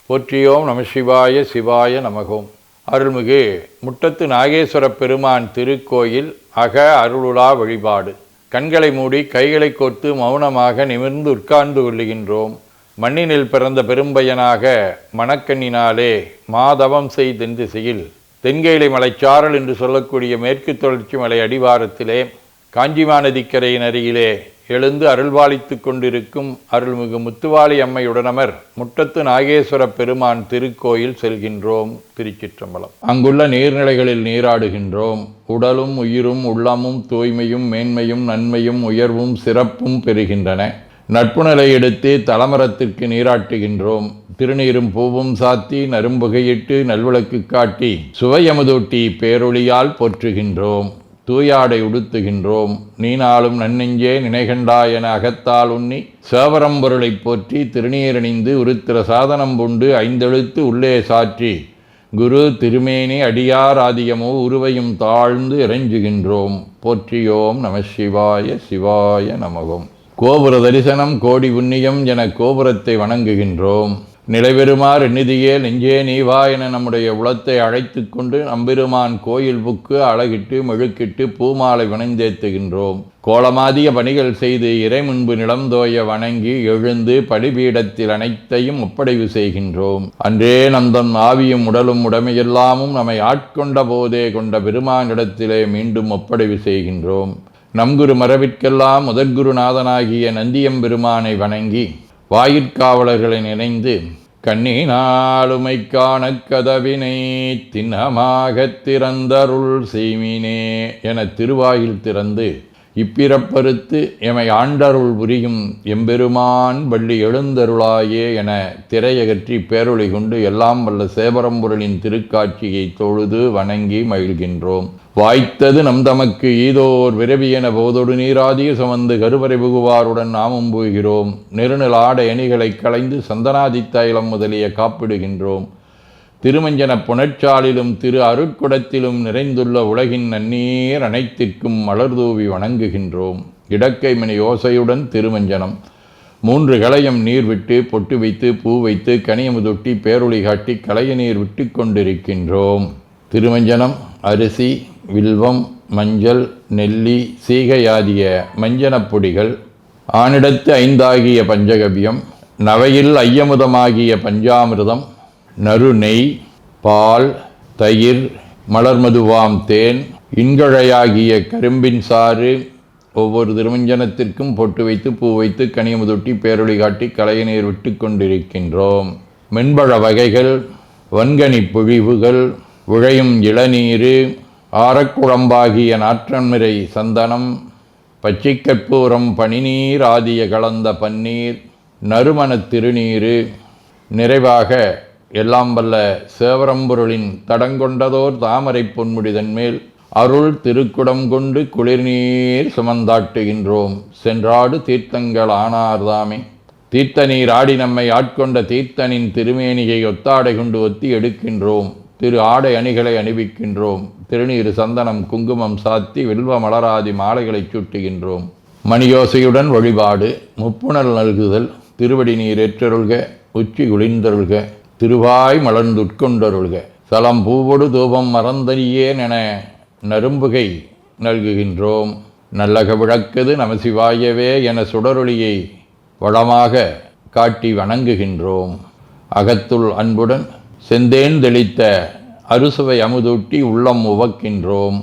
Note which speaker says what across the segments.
Speaker 1: போற்றியோம் நம சிவாய சிவாய நமகோம். அருள்மிகு முட்டத்து நாகேஸ்வர பெருமான் திருக்கோயில் அக அருளுலா வழிபாடு. கண்களை மூடி கைகளை கோர்த்து மௌனமாக நிமிர்ந்து உட்கார்ந்து கொள்ளுகின்றோம். மண்ணினில் பிறந்த பெரும்பயனாக மணக்கண்ணினாலே மாதவம் செய் தென் திசையில் தென்கேலை மலைச்சாரல் என்று சொல்லக்கூடிய மேற்கு தொடர்ச்சி மலை அடிவாரத்திலே காஞ்சிமா நதிக்கரையின் அருகிலே எழுந்து அருள்வாளித்து கொண்டிருக்கும் அருள்மிகு முத்துவாளி அம்மையுடனமர் முட்டத்து நாகேஸ்வர பெருமான் திருக்கோயில் செல்கின்றோம். திருச்சிற்றம்பலம். அங்குள்ள நீர்நிலைகளில் நீராடுகின்றோம். உடலும் உயிரும் உள்ளமும் தூய்மையும் மேன்மையும் நன்மையும் உயர்வும் சிறப்பும் பெறுகின்றன. நட்புநிலை எடுத்து தலமரத்திற்கு நீராட்டுகின்றோம். திருநீரும் பூவும் சாத்தி நரும்புகையிட்டு நல்விளக்கு காட்டி சுவையமுதூட்டி பேரொளியால் போற்றுகின்றோம். தூயாடை உடுத்துகின்றோம். நீனாலும் நன்னெஞ்சே நினைகண்டாய் என அகத்தால் உண்ணி சேவரம்பொருளை போற்றி திருநீரணிந்து உருத்திர சாதனம் பூண்டு ஐந்தெழுத்து உள்ளே சாற்றி குரு திருமேனி அடியார் ஆதியமோ உருவையும் தாழ்ந்து இறைஞ்சுகின்றோம். போற்றியோம் நம சிவாய சிவாய நமகோம். கோபுர தரிசனம் கோடி புண்ணியம் என கோபுரத்தை வணங்குகின்றோம். நிலைபெறுமாறு எண்ணிதியே நெஞ்சே நீவா என நம்முடைய உளத்தை அழைத்து கொண்டு நம்பெருமான் கோயில் புக்கு அழகிட்டு மெழுக்கிட்டு பூமாலை வணந்தேத்துகின்றோம். கோலமாதிய பணிகள் செய்து இறை முன்பு நிலந்தோய வணங்கி எழுந்து பலிபீடத்தில் அனைத்தையும் ஒப்படைவு செய்கின்றோம். அன்றே நந்தன் ஆவியும் உடலும் உடமையெல்லாமும் நம்மை ஆட்கொண்ட போதே கொண்ட பெருமானிடத்திலே மீண்டும் ஒப்படைவு செய்கின்றோம். நம்குரு மரபிற்கெல்லாம் முதற்குருநாதனாகிய நந்தியம்பெருமானை வணங்கி வாயிற்காவலர்களை நினைந்து கண்ணினாலுமை காண கதவினை திண்ணமாகத் திறந்தருள் செய்மினே என திருவாயில் திறந்து இப்பிறப்பறுத்து எமை ஆண்டருள் புரியும் எம்பெருமான் வள்ளி எழுந்தருளாயே என திரையகற்றி பேரொளி கொண்டு எல்லாம் வல்ல சேவரம்பொருளின் திருக்காட்சியை தொழுது வணங்கி மகிழ்கின்றோம். வாய்த்தது நம் தமக்கு ஈதோர் விரவியென போதொடு நீராதிய சுமந்து கருவறை புகுவாருடன் நாமும் போகிறோம். நெருநில ஆடை அணிகளை களைந்து சந்தனாதி தைலம் முதலிய காப்பிடுகின்றோம். திருமஞ்சன புனச்சாலிலும் திரு அருட்குடத்திலும் நிறைந்துள்ள உலகின் நன்னீர் அனைத்திற்கும் மலர்தூவி வணங்குகின்றோம். இடக்கை மணி ஓசையுடன் திருமஞ்சனம் 3 களையம் நீர் விட்டு பொட்டு வைத்து பூ வைத்து கனியமுதொட்டி பேரொளி காட்டி களைய நீர் விட்டு கொண்டிருக்கின்றோம். திருமஞ்சனம் அரிசி வில்வம் மஞ்சள் நெல்லி சீகையாதிய மஞ்சனப் பொடிகள் ஆனிடத்து 5 ஆகிய பஞ்சகவியம் நவையில் ஐயமுதமாகிய பஞ்சாமிர்தம் நறு நெய் பால் தயிர் மலர்மதுவாம் தேன் இன்கழையாகிய கரும்பின் சாறு ஒவ்வொரு திருமஞ்சனத்திற்கும் பொட்டு வைத்து பூ வைத்து கனியமுதொட்டி பேரொளி காட்டி களைய நீர் விட்டு கொண்டிருக்கின்றோம். மென்பழ வகைகள் வன்கனி பொழிவுகள் உழையும் இளநீர் ஆரக்குழம்பாகிய நாற்றன்மிரை சந்தனம் பச்சை கற்பூரம் பனிநீர் ஆதிய கலந்த பன்னீர் நறுமணத் திருநீர் நிறைவாக எல்லாம் வல்ல சேவரம்பொருளின் தடங்கொண்டதோர் தாமரை பொன்முடிதன் மேல் அருள் திருக்குடம் கொண்டு குளிர்நீர் சுமந்தாட்டுகின்றோம். சென்றாடு தீர்த்தங்கள் ஆனார்தாமே. தீர்த்த நீர் ஆடி நம்மை ஆட்கொண்ட தீர்த்தனின் திருமேனியை ஒத்தாடை கொண்டு ஒத்தி எடுக்கின்றோம். திரு ஆடை அணிகளை அணிவிக்கின்றோம். திருநீர் சந்தனம் குங்குமம் சாத்தி வில்வ மலராதி மாலைகளை சூட்டுகின்றோம். மணியோசையுடன் வழிபாடு. முப்புணல் நல்குதல். திருவடி நீர் ஏற்றருள்க உச்சி குளிர்ந்தருள்க திருவாய் மலர்ந்துட்கொண்டருள்க சலம் பூவொடு தூபம் மறந்தறியேன் என நரும்புகை நல்குகின்றோம். நல்லக விளக்குது நமசிவாயவே என சுடரொளியை வளமாக காட்டி வணங்குகின்றோம். அகத்துள் அன்புடன் செந்தேன் தெளித்த அறுசுவை அமுதூட்டி உள்ளம் உவக்கின்றோம்.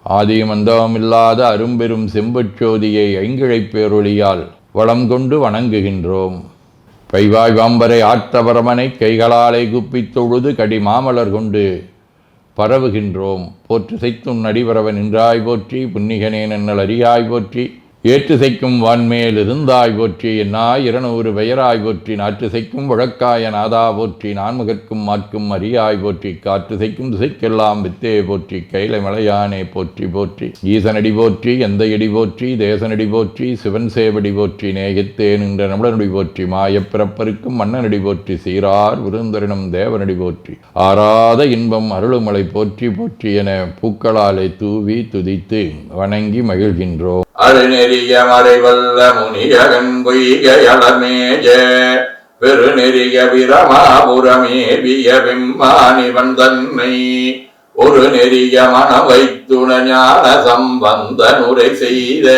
Speaker 1: ஆதியும் அந்தமில்லாத அரும்பெரும் செம்புச்சோதியை ஐங்கிழை பேரொளியால் வளம் கொண்டு வணங்குகின்றோம். கைவாய் வாம்பரை ஆற்றவரமனை கைகளாலே குப்பித் தொழுது கடி மாமலர் கொண்டு பரவுகின்றோம். போற்று செய்த்தும் நடிபரவன் நின்றாய் போற்றி புன்னிகனே நன்னல் அறியாய் போற்றி ஏற்று செய்க்கும் வான்மேல் இருந்தாய் போற்றி என்னாய் 200 பெயராய் போற்றி நாற்று செய்க்கும் வழக்காய நாதா போற்றி நான்முகற்கும் மாற்கும் அறியாய் போற்றி காற்று செய்க்கும் திசைக்கெல்லாம் வித்தே போற்றி கைலை மலையானே போற்றி போற்றி ஈசனடி போற்றி எந்த எடி போற்றி தேசனடி போற்றி சிவன் சேவடி போற்றி நேயத்தே நின்ற நம்மளனடி போற்றி மாயப்பிறப்பருக்கும் மன்னனடி போற்றி சீரார் விருந்தரினம் தேவனடி போற்றி ஆராத இன்பம் அருளுமலை போற்றி போற்றி என பூக்களாலே தூவி துதித்து வணங்கி மகிழ்கின்றோம். அருநெறிய மறைவல்ல முனியகன் பொய்கையளமேஜ
Speaker 2: பெருநெறிய பிரமாபுரமேவிய பெம்மானிவன் தன்னை ஒரு நெறிய மனம் வைத்துண ஞான சம்பந்தன் உரை செய்த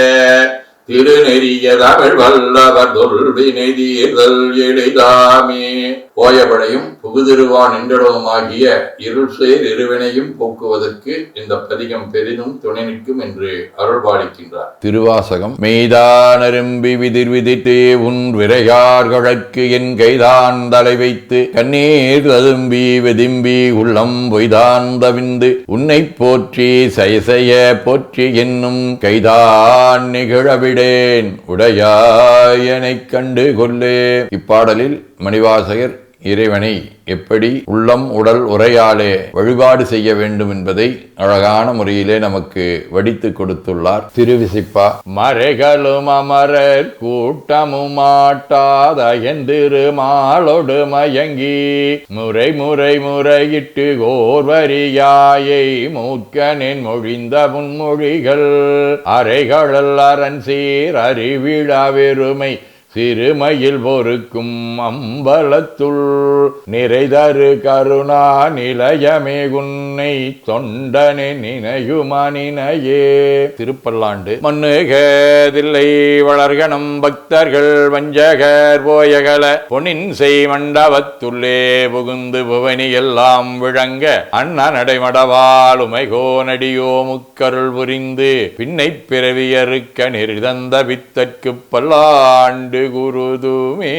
Speaker 2: திருநெறிய தமிழ் வல்லவர் தொல்வினை தீர்தல் எளிதாமே. போயபடையும் புகுதிருவான் என்றடவுமாகிய இருள் சேர் இருவினையும் போக்குவதற்கு இந்த பதிகம் பெரிதும் துணை நிற்கும் என்று அருள்பாலிக்கின்றார்.
Speaker 1: திருவாசகம். மெய்தானரும்பி விதிர் விதித்தே உன் விரையார்களற்கு என் கைதான் தலை வைத்து கண்ணீர் ததும்பி வெதிம்பி உள்ளம் பொய்தான் தவிந்து உன்னை போற்றி சயசய போற்றி என்னும் கைதான் நிகழவிடேன் உடையாயனை கண்டு கொள்ளே. இப்பாடலில் மணிவாசகர் இறைவனை எப்படி உள்ளம் உடல் உரையாலே வழிபாடு செய்ய வேண்டும் என்பதை அழகான முறையிலே நமக்கு வடித்து கொடுத்துள்ளார். திருவிசிப்பா. மறைகளும் அமரர் கூட்டமும் ஆட்டாதயந்திரு மாளொடு மயங்கி முறை முறை முறையிட்டு கோர்வரியாயை மூக்கனின் மொழிந்த முன்மொழிகள் அறைகளல் அரண் சீர் அறிவிழா வெறுமை சிறுமையில் பொறுக்கும் அம்பலத்துள் நிறைதரு கருணா நிலையமே குன்னை தொண்டனே நினையுமானினையே. திருப்பல்லாண்டு. மண்ணுகதில்லை வளர்கணம் பக்தர்கள் வஞ்சகர் போயகல பொன்னின் செய் மண்டபத்துள்ளே புகுந்து புவனி எல்லாம் விளங்க அண்ணா நடைமடவால் உமைகோ நடியோ முக்கருள் புரிந்து பின்னை பிறவியறுக்க நெறிதந்த பித்தற்கு பல்லாண்டு குருதுமே.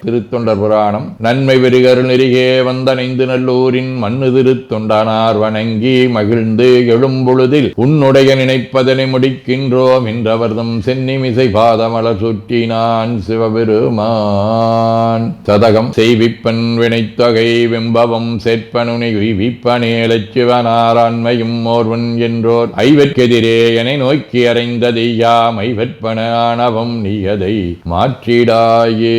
Speaker 1: திருத்தொண்டர் புராணம். நன்மை பெருகருள் நெறிகே வந்தனைந்து நல்லூரின் மண்ணு திருத்தொண்டானார் வணங்கி மகிழ்ந்து எழும்பொழுதில் உன்னுடைய நினைப்பதனை முடிக்கின்றோம் என்றவர்தம் சென்னிமிசை பாதமலர் சுற்றினான் சிவபெருமான். சதகம். செய்விப்பன் வினைத்தொகை வெம்பவம் சேர்ப்பனுனை உய்விப்பனே லட்சுவனாரான்மையும் ஓர்வன் என்றோர் ஐவர்க்கெதிரே என நோக்கி அறைந்ததையாம் ஐவற்பன ஆணவம் நீயதை மாற்றிடாயே.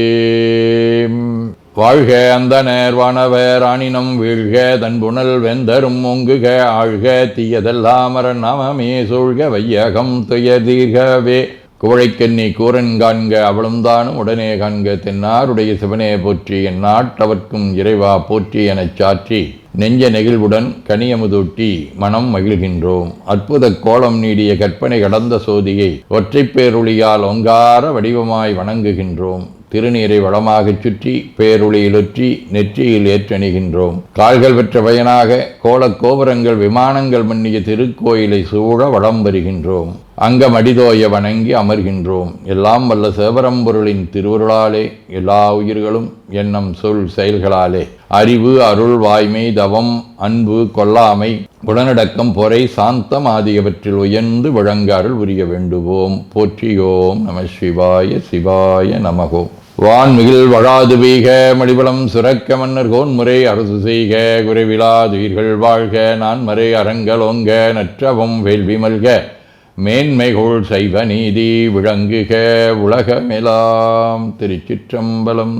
Speaker 1: வாழ்க அந்தனர் வானவர் ஆணினம் வீழ்க தன்புணல் வெந்தரும் ஒங்குக ஆழ்க தீயதெல்லாம் அரண் நாமமே சூழ்க வையகம் துயதீர்கவே. குவளைக்கண்ணி கூரன் காண்க அவளும் தானும் உடனே காண்க தென்னாருடைய சிவனே போற்றி எந்நாட்டவர்க்கும் இறைவா போற்றி எனச் சாற்றி நெஞ்ச நெகிழ்வுடன் கனியமுதூட்டி மனம் மகிழ்கின்றோம். அற்புத கோலம் நீடிய கற்பனை கடந்த சோதியை ஒற்றைப் பேருளியால் ஒங்கார வடிவமாய் வணங்குகின்றோம். திருநீரை வளமாகச் சுற்றி பேருளியிலொற்றி நெற்றியில் ஏற்றணிகின்றோம். கால்கள் பெற்ற பயனாக கோலக் கோபுரங்கள் விமானங்கள் மன்னிய திருக்கோயிலை சூழ வளம் வருகின்றோம். அங்கமடிதோய வணங்கி அமர்கின்றோம். எல்லாம் வல்ல சிவபரம்பொருளின் திருவருளாலே எல்லா உயிர்களும் எண்ணம் சொல் செயல்களாலே அறிவு அருள் வாய்மை தவம் அன்பு கொல்லாமை குணநடக்கம் பொறை சாந்தம் ஆகியவற்றில் உயர்ந்து வழங்க அருள் புரிய வேண்டுவோம். போற்றியோம் நம சிவாய சிவாய நமகோம். வான்மிகில் வழாது வீக மடிபலம் சுரக்க மன்னர் கோன்முறை அரசு செய்க குறைவிலாதுயிர்கள் வாழ்க நான்மறை அறங்கலோங்க நற்றவம் வேள்வி மல்க மேன்மைகோள் சைவ நீதி விளங்குக உலகமெலாம். திருச்சிற்றம்பலம்.